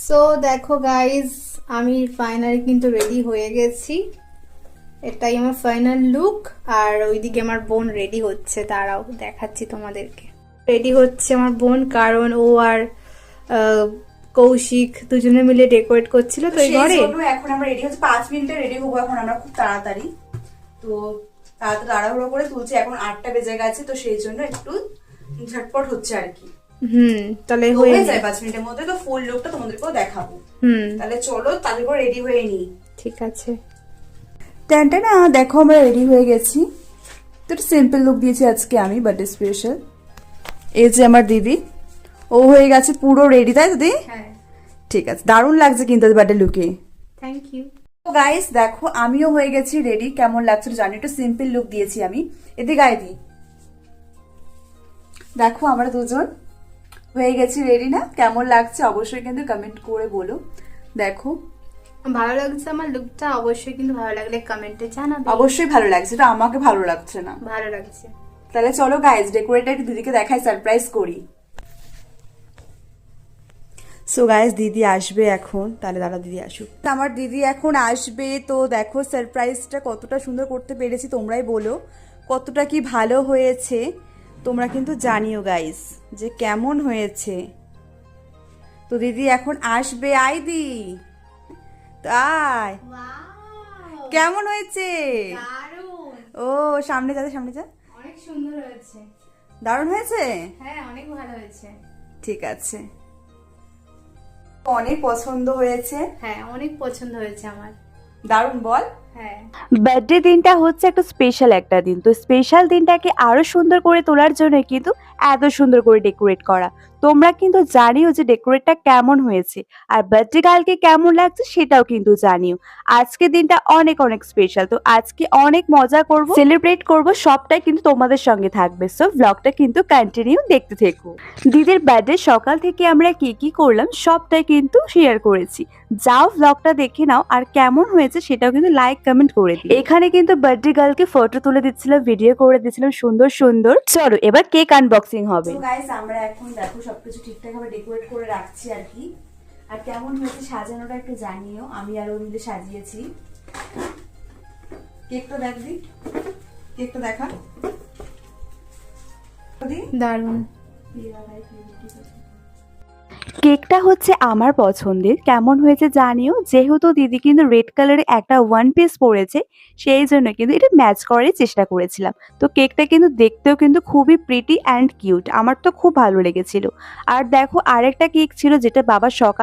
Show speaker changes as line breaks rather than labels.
So দেখো guys, আমি finally কিন্তু রেডি হয়ে গেছি। এটাই আমার ফাইনাল লুক। আর ওইদিকে আমার বোন রেডি হচ্ছে, তারাও দেখাচ্ছি তোমাদেরকে। রেডি হচ্ছে আমার বোন, কারণ ও আর কৌশিক দুজনে মিলে ডেকোরেট করছিল তো এই ঘরে।
এখন আমরা রেডি হচ্ছে, 5 মিনিটে রেডি হবো এখন আমরা খুব তাড়াতাড়ি। তো তাড়াহুড়ো করে তুলছি, এখন 8টা বেজে গেছে, তো সেই জন্য একটু ঝটপট হচ্ছে আর কি।
তাহলে
হয়ে যায় 5 মিনিটের মধ্যে। তো ফুল লুকটা তোমাদেরকেও দেখাবো। তাহলে চলো তারপর রেডি হয়ে নিই।
ঠিক আছে।
ট্যানটা না, দেখো আমরা রেডি হয়ে গেছি। তো একটু সিম্পল লুক দিয়েছি আজকে আমি, বার্থডে স্পেশাল। এই যে আমার দিদি, ও হয়ে গেছে পুরো রেডি, তাই দিদি?
হ্যাঁ,
ঠিক আছে, দারুণ লাগছে কিন্তু বার্থডে লুকে।
Thank you.
তো গাইস দেখো, আমিও হয়ে গেছি রেডি। কেমন লাগছে জানি, একটু সিম্পল লুক দিয়েছি আমি। এদিকে গায়ে দিই, দেখো আমরা দুজন হয়ে গেছি রেডি। না কেমন লাগছে অবশ্যই কিন্তু কমেন্ট করে বলো। দেখো
ভালো লাগছে আমার লুকটা, অবশ্যই কিন্তু ভালো লাগলে কমেন্টে জানাবে।
অবশ্যই ভালো লাগছে, তো আমাকে ভালো লাগছে না।
ভালো লাগছে।
তাহলে চলো গাইস, ডেকোরেটটা একটু দিদিকে দেখাই, সারপ্রাইজ করি। সো গাইস, দিদি আসবে এখন, তাহলে দাদা দিদি আসুক। আমার দিদি এখন আসবে, তো দেখো সারপ্রাইজটা কতটা সুন্দর করতে পেরেছি, তোমরাই বলো কতটা কি ভালো হয়েছে। তোমরা কিন্তু জানিও গাইস যে কেমন হয়েছে। তো দিদি এখন আসবে, আই দি তাই কেমন হয়েছে?
দারুণ।
ও সামনে যা, সামনে যা।
অনেক সুন্দর হয়েছে।
দারুণ হয়েছে।
হ্যাঁ, অনেক ভালো হয়েছে।
ঠিক আছে, অনেক পছন্দ হয়েছে।
হ্যাঁ, অনেক পছন্দ হয়েছে আমার।
দারুণ বল।
হ্যাঁ,
বার্থডে দিনটা হচ্ছে একটা স্পেশাল একটা দিন, তো স্পেশাল দিনটাকে আরো সুন্দর করে তোলার জন্য কিন্তু এত সুন্দর করে ডেকোরেট করা। তোমরা কিন্তু জানিও যে ডেকোরেটটা কেমন হয়েছে, আর বার্থডে কালকে কেমন লাগছে সেটাও কিন্তু জানিও। আজকে দিনটা অনেক অনেক স্পেশাল, তো আজকে অনেক মজা করব, সেলিব্রেট করব, সবটাই কিন্তু তোমাদের সঙ্গে থাকবে। সো ব্লগটা কিন্তু কন্টিনিউ দেখতে থেকো। দিদির বার্থডে সকাল থেকে আমরা কি কি করলাম সবটাই কিন্তু শেয়ার করেছি, যাও ব্লগটা দেখে নাও। আর কেমন হয়েছে সেটাও কিন্তু লাইক কমেন্ট করে দিই। এখানে কিন্তু বার্থডে গার্লকে ফটো তুলে দিচ্ছিলাম, ভিডিও করে দিচ্ছিলাম সুন্দর সুন্দর। চলো এবার কেক আনবক্সিং হবে।
তো গাইস, আমরা এখন দেখো সবকিছু ঠিকঠাক ভাবে ডেকোরেট করে রাখছি আর কি। আর কেমন হয়েছে সাজানোটা একটু জানিও, আমি আর ও মিলে সাজিয়েছি। কেকটা দেখ দি, কেকটা দেখা দি।
দারুণ।
কেকটা হচ্ছে আমার পছন্দের, কেমন হয়েছে জানিও। যেহেতু দিদি কিন্তু রেড কালারের একটা ওয়ান পিস পরেছে, সেই জন্য কিন্তু এটা ম্যাচ করার চেষ্টা করেছিলাম। তো কেকটা কিন্তু দেখতেও কিন্তু খুবই প্রিটি অ্যান্ড কিউট, আমার তো খুব ভালো লেগেছিল। আর দেখো আরেকটা কেক ছিল যেটা বাবা সকাল